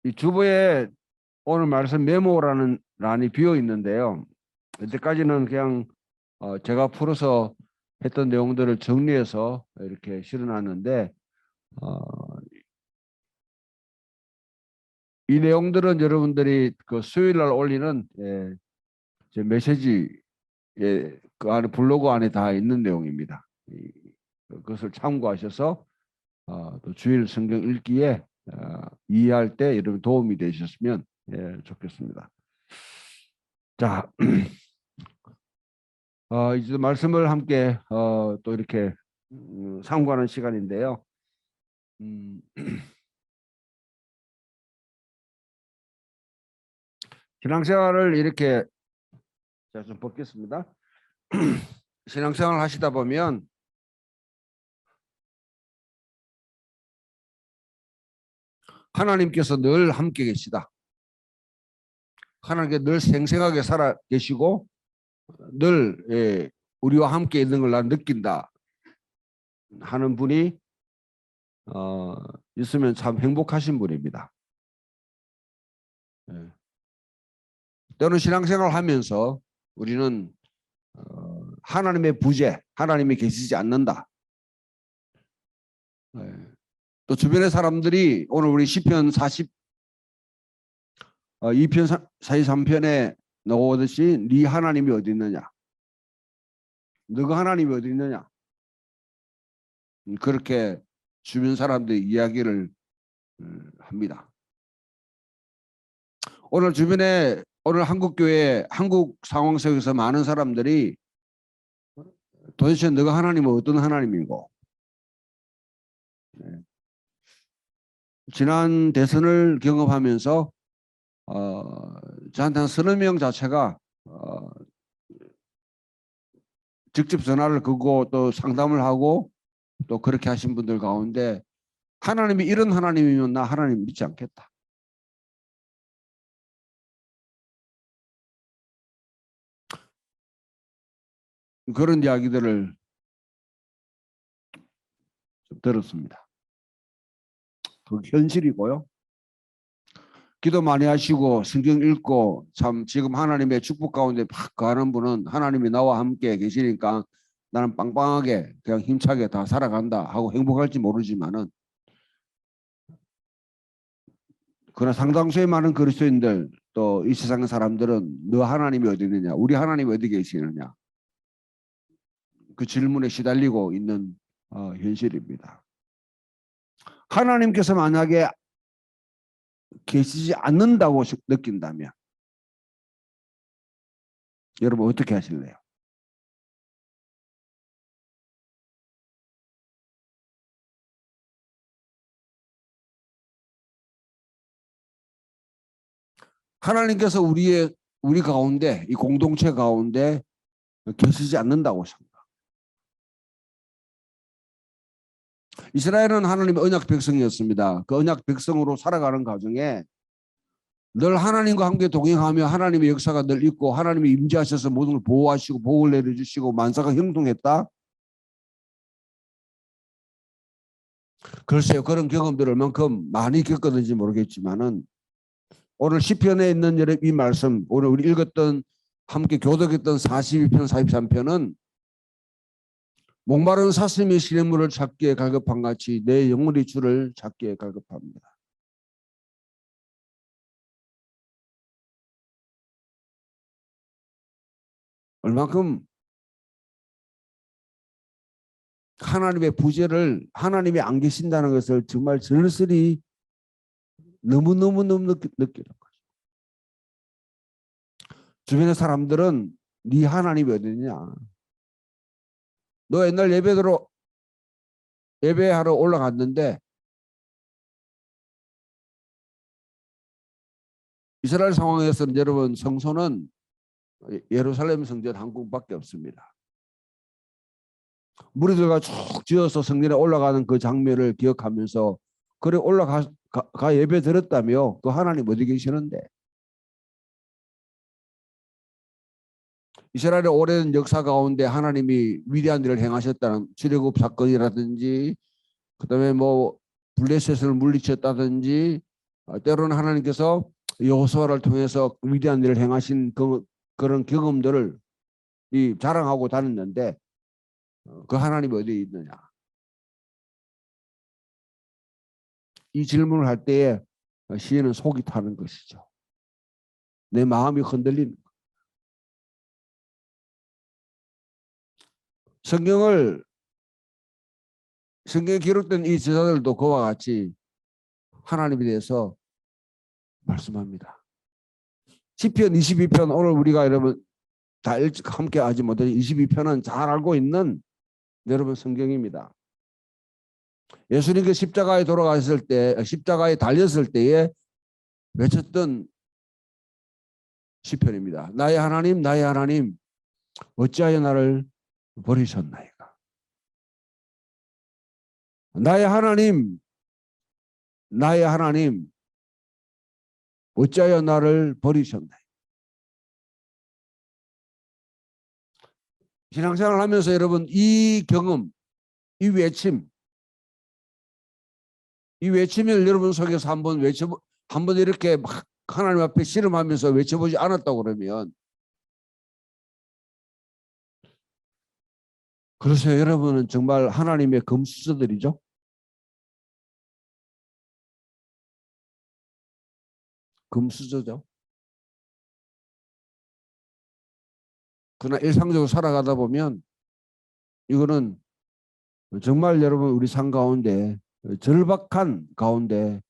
이 주보에 오늘 말씀 메모라는 란이 비어 있는데요. 이때까지는 그냥 제가 풀어서 했던 내용들을 정리해서 이렇게 실어놨는데 이 내용들은 여러분들이 그 수요일 날 올리는 제 메시지에 그 안에 블로그 안에 다 있는 내용입니다. 그것을 참고하셔서 또 주일 성경 읽기에 이해할 때 여러분 도움이 되셨으면 좋겠습니다. 자, 이제 말씀을 함께 또 이렇게 참고하는 시간인데요. 신앙생활을 이렇게 제가 좀 벗겠습니다. 신앙생활을 하시다 보면 하나님께서 늘 함께 계시다. 하나님께 늘 생생하게 살아 계시고 늘 우리와 함께 있는 걸 난 느낀다 하는 분이 있으면 참 행복하신 분입니다. 때로는 신앙생활을 하면서 우리는 하나님의 부재, 하나님이 계시지 않는다. 또 주변의 사람들이 오늘 우리 시편 2편 43편에 나오듯이 네 하나님이 어디 있느냐, 너가 하나님이 어디 있느냐, 그렇게 주변 사람들이 이야기를 합니다. 오늘 주변에 오늘 한국교회 한국 상황 속에서 많은 사람들이 도대체 너가 하나님은 어떤 하나님이고, 지난 대선을 경험하면서 저한테 한 서너 명 자체가 직접 전화를 걸고 또 상담을 하고 또 그렇게 하신 분들 가운데 하나님이 이런 하나님이면 나 하나님 믿지 않겠다. 그런 이야기들을 좀 들었습니다. 그 현실이고요. 기도 많이 하시고 성경 읽고 참 지금 하나님의 축복 가운데 팍 가는 분은 하나님이 나와 함께 계시니까 나는 빵빵하게 그냥 힘차게 다 살아간다 하고 행복할지 모르지만은, 그러나 상당수의 많은 그리스도인들 또 이 세상 사람들은 너 하나님이 어디 있느냐, 우리 하나님이 어디 계시느냐, 그 질문에 시달리고 있는 현실입니다. 하나님께서 만약에 계시지 않는다고 느낀다면 여러분 어떻게 하실래요? 하나님께서 우리 가운데, 이 공동체 가운데 계시지 않는다고 생각합니다. 이스라엘은 하나님의 언약 백성이었습니다. 그 언약 백성으로 살아가는 과정에 늘 하나님과 함께 동행하며 하나님의 역사가 늘 있고 하나님이 임재하셔서 모든 걸 보호하시고 복을 내려주시고 만사가 형통했다. 글쎄요, 그런 경험들을 얼만큼 많이 겪었는지 모르겠지만은 오늘 시편에 있는 이 말씀, 오늘 우리 읽었던 함께 교독했던 42편, 43편은 목마른 사슴이 시냇물을 찾기에 갈급한 같이 내 영혼이 주를 찾기에 갈급합니다. 얼만큼 하나님의 부재를, 하나님이 안 계신다는 것을 정말 절실히 너무너무 느끼는 거죠. 주변의 사람들은 네 하나님이 어디냐, 너 옛날 예배하러 올라갔는데 이스라엘 상황에서는 여러분 성소는 예루살렘 성전 한 곳밖에 없습니다. 무리들과 쭉 지어서 성전에 올라가는 그 장면을 기억하면서 그래 올라가 예배 드렸다며 그 하나님 어디 계시는데, 이스라엘의 오랜 역사 가운데 하나님이 위대한 일을 행하셨다는 출애굽 사건이라든지 그다음에 뭐 블레셋을 물리쳤다든지 때로는 하나님께서 여호수아를 통해서 위대한 일을 행하신 그런 경험들을 자랑하고 다녔는데 그 하나님이 어디에 있느냐? 이 질문을 할 때에 시인은 속이 타는 것이죠. 내 마음이 흔들리는 것. 성경에 기록된 이 저자들도 그와 같이 하나님에 대해서 말씀합니다. 시편 22편 오늘 우리가 여러분 다 함께 하지 못해 22편은 잘 알고 있는 여러분 성경입니다. 예수님께 십자가에 돌아가셨을 때 십자가에 달렸을 때에 외쳤던 시편입니다. 나의 하나님 어찌하여 나를 버리셨나이까. 나의 하나님 어찌하여 나를 버리셨나이까. 신앙생활을 하면서 여러분 이 경험, 이 외침을 여러분 속에서 한번 이렇게 막 하나님 앞에 씨름하면서 외쳐보지 않았다고 그러면 그래서 여러분은 정말 하나님의 금수저들이죠. 금수저죠. 그러나 일상적으로 살아가다 보면 이거는 정말 여러분 우리 삶 가운데 절박한 가운데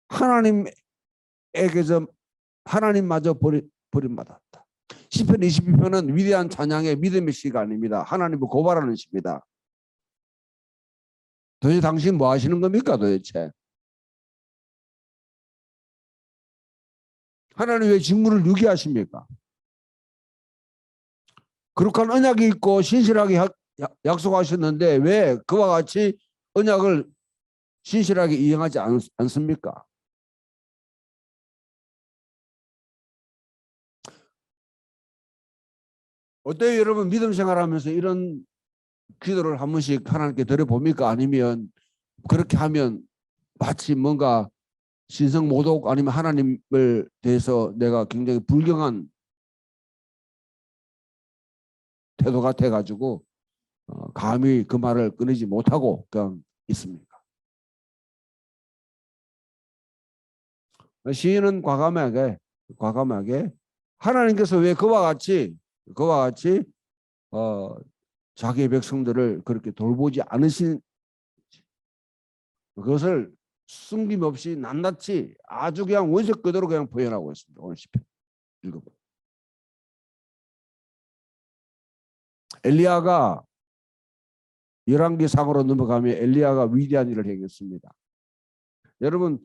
하나님에게서 하나님마저 버림받았다. 시편 22편은 위대한 찬양의 믿음의 시가 아닙니다. 하나님을 고발하는 시입니다. 도대체 당신 뭐 하시는 겁니까 도대체? 하나님 왜 직무를 유기하십니까? 거룩한 언약이 있고 신실하게 약속하셨는데 왜 그와 같이 언약을 신실하게 이행하지 않습니까? 어때요 여러분 믿음 생활하면서 이런 기도를 한 번씩 하나님께 드려봅니까? 아니면 그렇게 하면 마치 뭔가 신성모독 아니면 하나님을 대해서 내가 굉장히 불경한 태도 같아가지고 감히 그 말을 끊이지 못하고 그냥 있습니까? 시인은 과감하게 하나님께서 왜 그와 같이 자기의 백성들을 그렇게 돌보지 않으신 그것을 숨김없이 낱낱이 아주 그냥 원색 그대로 그냥 표현하고 있습니다. 오늘 시편 읽어보세요. 엘리야가 열왕기상으로 넘어가면 엘리야가 위대한 일을 행했습니다. 여러분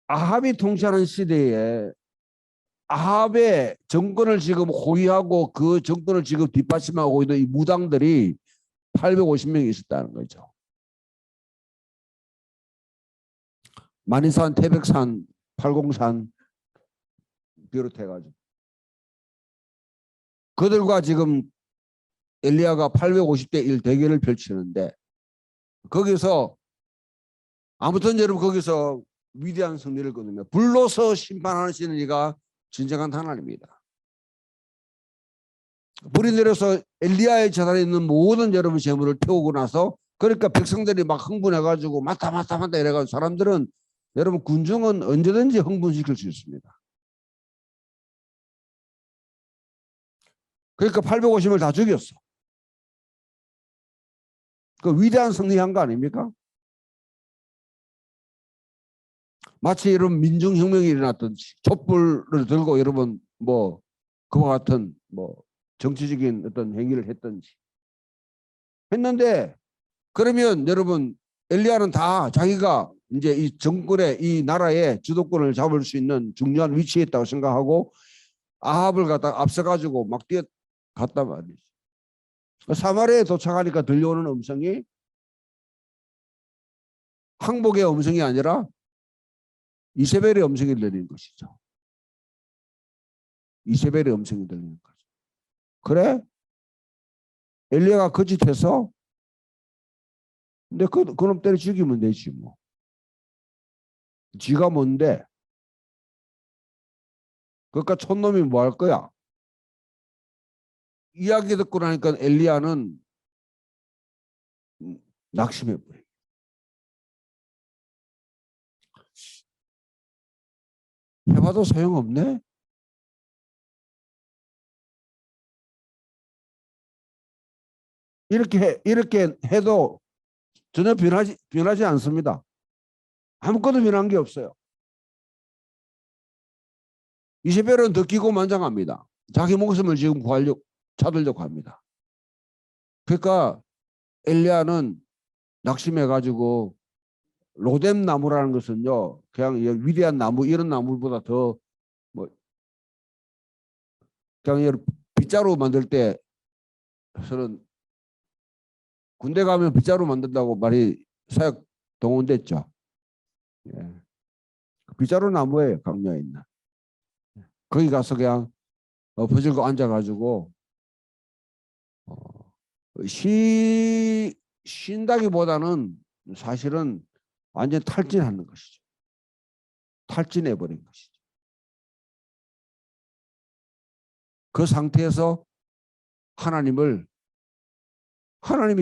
아합이 통치하는 시대에 아합의 정권을 지금 호위하고 그 정권을 지금 뒷받침하고 있는 이 무당들이 850명이 있었다는 거죠. 만인산, 태백산, 팔공산 비롯해가지고 그들과 지금 엘리야가 850대 1 대결을 펼치는데 거기서 아무튼 여러분 거기서 위대한 승리를 거둡니다. 불로서 심판하시는 이가 진정한 하나님입니다. 불이 내려서 엘리야의 재단에 있는 모든 여러분 재물을 태우고 나서 그러니까 백성들이 막 흥분해가지고 맞다 이래가지고 사람들은 여러분 군중은 언제든지 흥분시킬 수 있습니다. 그러니까 850을 다 죽였어. 그 위대한 승리한 거 아닙니까? 마치 이런 민중혁명이 일어났든지 촛불을 들고 여러분 뭐 그와 같은 뭐 정치적인 어떤 행위를 했든지 했는데 그러면 여러분 엘리야는 다 자기가 이제 이 정권의 이 나라의 주도권을 잡을 수 있는 중요한 위치에 있다고 생각하고 아합을 갖다 앞서가지고 막 뛰어갔단 말이지. 사마리아에 도착하니까 들려오는 음성이 항복의 음성이 아니라 이세벨의 음성이 들리는 것이죠. 이세벨의 음성이 들리는 거죠. 그래? 엘리야가 거짓해서 근데 그놈 때려 죽이면 되지 뭐. 지가 뭔데? 그러니까 촌놈이 뭐 할 거야? 이야기 듣고 나니까 엘리야는 낙심해 버려. 해봐도 소용없네. 이렇게 해도 전혀 변하지 않습니다. 아무것도 변한 게 없어요. 이세벨은 더 기고만장합니다. 자기 목숨을 지금 구하려고 찾으려고 합니다. 그러니까 엘리야는 낙심해 가지고 로뎀 나무라는 것은요, 그냥 위대한 나무 이런 나무보다 더 뭐 그냥 빗자루 만들 때 서는 군대 가면 빗자루 만든다고 말이 사역 동원됐죠. 예. 빗자루 나무예요, 강야에 있는. 거기 가서 그냥 엎어지고 앉아가지고 쉰다기보다는 사실은 완전 탈진하는 것이죠. 탈진해버린 것이죠. 그 상태에서 하나님이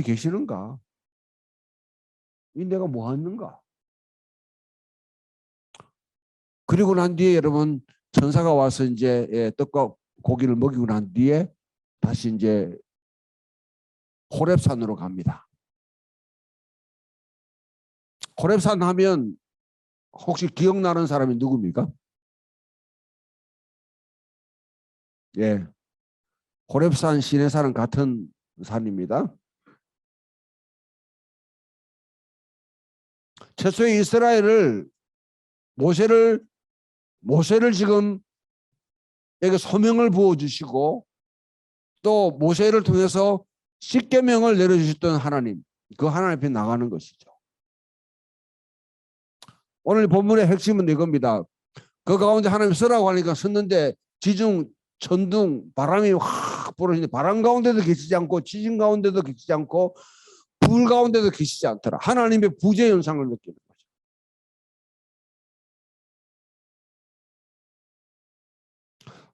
계시는가? 이 내가 뭐 하는가? 그리고 난 뒤에 여러분 천사가 와서 이제 떡과 고기를 먹이고 난 뒤에 다시 이제 호렙산으로 갑니다. 호렙산 하면 혹시 기억나는 사람이 누굽니까? 예, 호렙산 시내산은 같은 산입니다. 최초의 이스라엘을 모세를 지금 여기 소명을 부어주시고 또 모세를 통해서 십계명을 내려주셨던 하나님, 그 하나님 앞에 나가는 것이죠. 오늘 본문의 핵심은 이겁니다. 그 가운데 하나님 서라고 하니까 섰는데 지중, 천둥, 바람이 확 불어지는데 바람 가운데도 계시지 않고 지진 가운데도 계시지 않고 불 가운데도 계시지 않더라. 하나님의 부재 현상을 느끼는 거죠.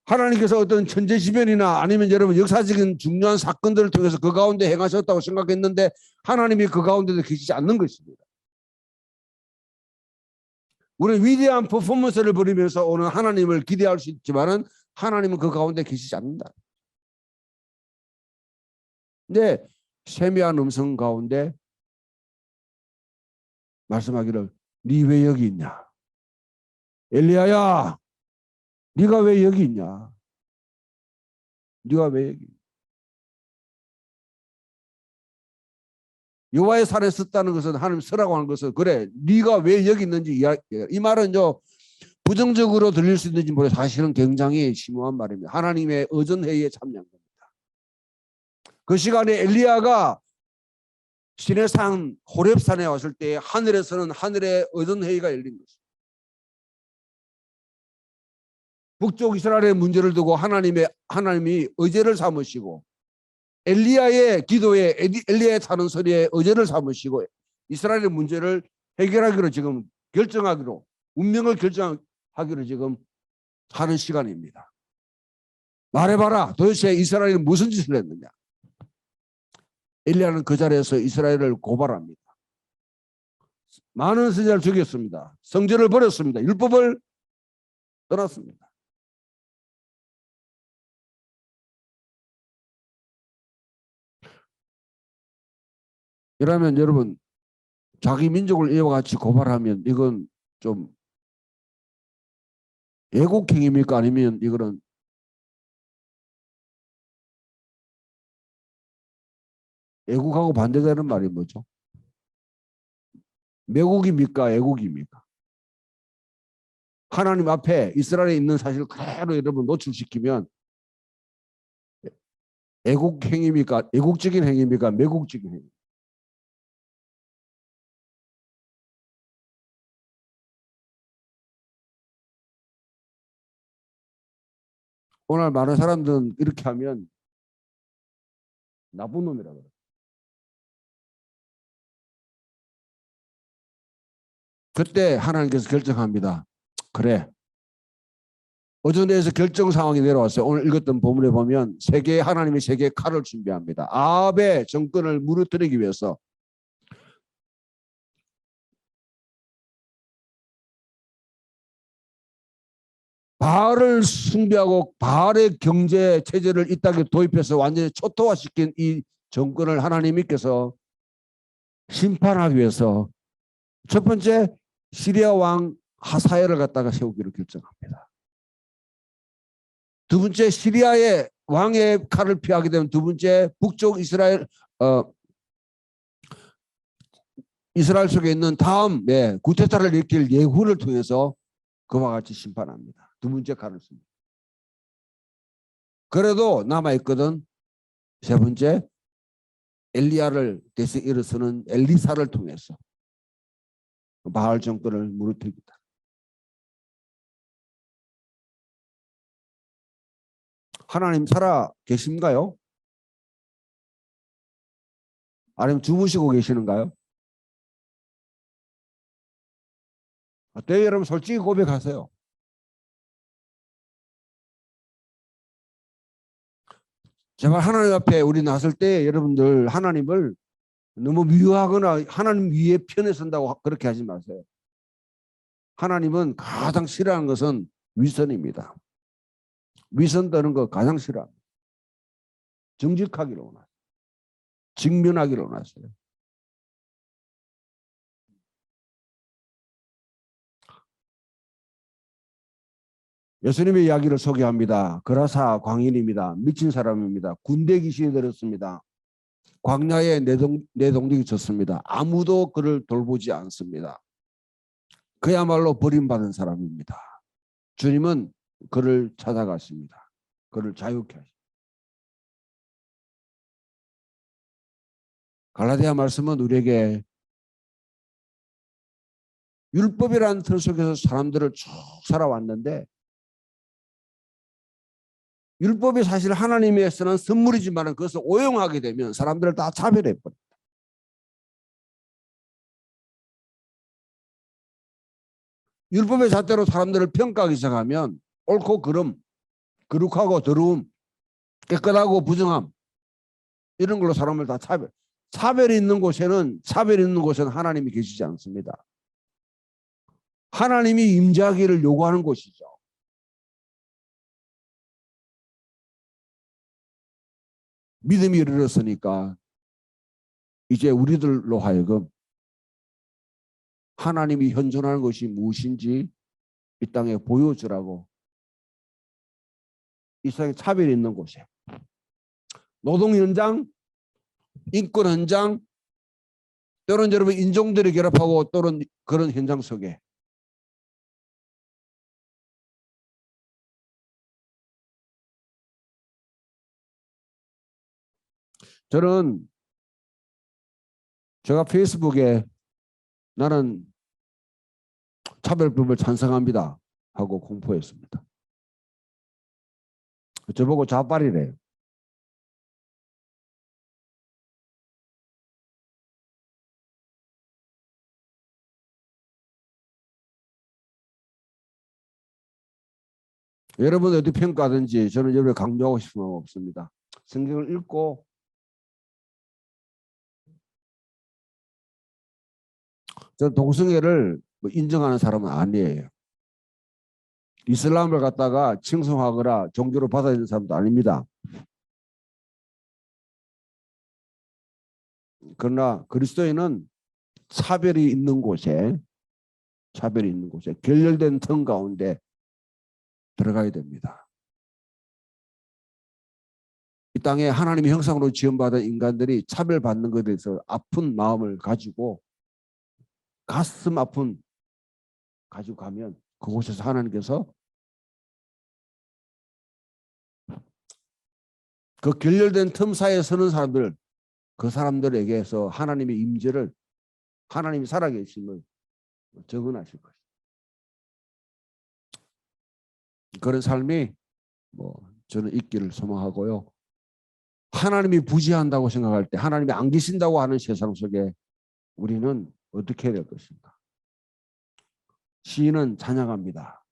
하나님께서 어떤 천재지변이나 아니면 여러분 역사적인 중요한 사건들을 통해서 그 가운데 행하셨다고 생각했는데 하나님이 그 가운데도 계시지 않는 것입니다. 우리는 위대한 퍼포먼스를 벌이면서 오는 하나님을 기대할 수 있지만은 하나님은 그 가운데 계시지 않는다. 근데 세미한 음성 가운데 말씀하기를 네 왜 여기 있냐? 엘리야야, 네가 왜 여기 있냐? 네가 왜 여기? 여호와의 산에 섰다는 것은 하나님 서라고 하는 것은 그래 네가 왜 여기 있는지 이 말은요 부정적으로 들릴 수 있는지 모르 사실은 굉장히 심오한 말입니다. 하나님의 의전회의에 참여한 겁니다. 그 시간에 엘리야가 시내산 호렙산에 왔을 때 하늘에서는 하늘의 의전회의가 열린 것입니다. 북쪽 이스라엘의 문제를 두고 하나님이 의제를 삼으시고 엘리야의 기도에 엘리야의 타는 소리에 의제를 삼으시고 이스라엘의 문제를 해결하기로 지금 결정하기로 운명을 결정하기로 지금 하는 시간입니다. 말해봐라. 도대체 이스라엘이 무슨 짓을 했느냐. 엘리야는 그 자리에서 이스라엘을 고발합니다. 많은 선지자를 죽였습니다. 성전을 버렸습니다. 율법을 떠났습니다. 이러면 여러분 자기 민족을 이와 같이 고발하면 이건 좀 애국행입니까? 아니면 이거는 애국하고 반대되는 말이 뭐죠? 매국입니까? 애국입니까? 하나님 앞에 이스라엘에 있는 사실을 그대로 여러분 노출시키면 애국행입니까? 애국적인 행위입니까? 매국적인 행위? 오늘 많은 사람들은 이렇게 하면 나쁜 놈이라고 그래요. 그때 하나님께서 결정합니다. 그래. 어전에서 결정 상황이 내려왔어요. 오늘 읽었던 본문에 보면 하나님이 세 개의 칼을 준비합니다. 아합의 정권을 무너뜨리기 위해서 바알을 숭배하고 바알의 경제 체제를 이 땅에 도입해서 완전히 초토화시킨 이 정권을 하나님께서 심판하기 위해서 첫 번째 시리아 왕 하사엘을 갖다가 세우기로 결정합니다. 두 번째 시리아의 왕의 칼을 피하게 되면 두 번째 북쪽 이스라엘 이스라엘 속에 있는 다음 구테타를 일으킬 예후를 통해서 그와 같이 심판합니다. 두 번째 칼을 씁니다. 그래도 남아있거든. 세 번째 엘리야를 대신 일어서는 엘리사를 통해서 바알 정권을 무너뜨립니다. 하나님 살아 계신가요? 아니면 주무시고 계시는가요? 어때요, 여러분? 솔직히 고백하세요. 제발 하나님 앞에 우리 나설 때 여러분들 하나님을 너무 미워하거나 하나님 위에 편에 선다고 그렇게 하지 마세요. 하나님은 가장 싫어하는 것은 위선입니다. 위선 떠는 거 가장 싫어합니다. 정직하기를 원하세요. 직면하기를 원하세요. 예수님의 이야기를 소개합니다. 그라사 광인입니다. 미친 사람입니다. 군대 귀신이 들었습니다. 광야에 내동력이 졌습니다. 아무도 그를 돌보지 않습니다. 그야말로 버림받은 사람입니다. 주님은 그를 찾아가십니다. 그를 자유케 하십니다. 갈라디아 말씀은 우리에게 율법이라는 틀 속에서 사람들을 쭉 살아왔는데 율법이 사실 하나님에서는 선물이지만 그것을 오용하게 되면 사람들을 다 차별해버립니다. 율법의 잣대로 사람들을 평가하기 시작하면 옳고 그름, 거룩하고 더러움, 깨끗하고 부정함 이런 걸로 사람을 다 차별이 있는 곳에는 하나님이 계시지 않습니다. 하나님이 임재하기를 요구하는 곳이죠. 믿음이 이르렀으니까 이제 우리들로 하여금 하나님이 현존하는 것이 무엇인지 이 땅에 보여주라고 이 세상에 차별이 있는 곳에 노동 현장, 인권 현장, 또는 여러분 인종들이 결합하고 또는 그런 현장 속에 저는 제가 페이스북에 나는 차별법을 찬성합니다 하고 공포했습니다. 저보고 좌빨이래요. 여러분 어디 평가하든지 저는 여러분을 강조하고 싶은 건 없습니다. 성경을 읽고 저는 동성애를 인정하는 사람은 아니에요. 이슬람을 갖다가 칭송하거나 종교로 받아들이는 사람도 아닙니다. 그러나 그리스도인은 차별이 있는 곳에 결렬된 틈 가운데 들어가야 됩니다. 이 땅에 하나님의 형상으로 지음받은 인간들이 차별받는 것에 대해서 아픈 마음을 가지고 가슴 아픈 가지고 가면 그곳에서 하나님께서 그 결렬된 틈 사이에 서는 사람들, 그 사람들에게서 하나님의 임재를, 하나님이 살아계심을 증언하실 것입니다. 그런 삶이 저는 있기를 소망하고요. 하나님이 부재한다고 생각할 때, 하나님이 안 계신다고 하는 세상 속에 우리는 어떻게 해야 될 것인가? 시인은 찬양합니다.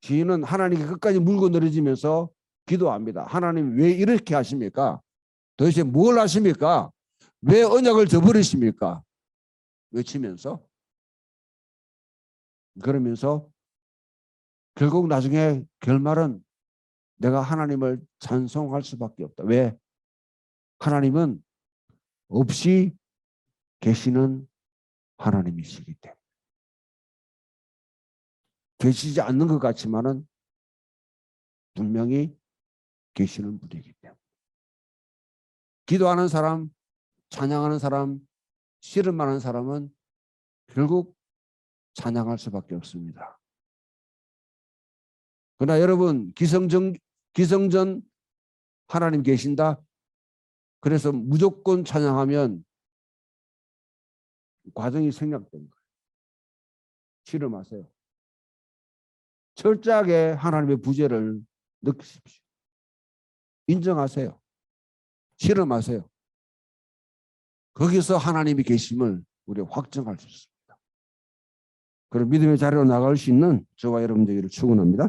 시인은 하나님께 끝까지 물고 늘어지면서 기도합니다. 하나님 왜 이렇게 하십니까? 도대체 뭘 하십니까? 왜 언약을 저버리십니까? 외치면서 그러면서 결국 나중에 결말은 내가 하나님을 찬송할 수밖에 없다. 왜? 하나님은 없이 계시는 하나님이시기 때문에. 계시지 않는 것 같지만은 분명히 계시는 분이기 때문에. 기도하는 사람, 찬양하는 사람, 씨름하는 사람은 결국 찬양할 수밖에 없습니다. 그러나 여러분 기성전 하나님 계신다. 그래서 무조건 찬양하면 과정이 생략된 거예요. 씨름하세요. 철저하게 하나님의 부재를 느끼십시오. 인정하세요. 씨름하세요. 거기서 하나님이 계심을 우리가 확정할 수 있습니다. 그럼 믿음의 자리로 나갈 수 있는 저와 여러분 되기를 축원합니다.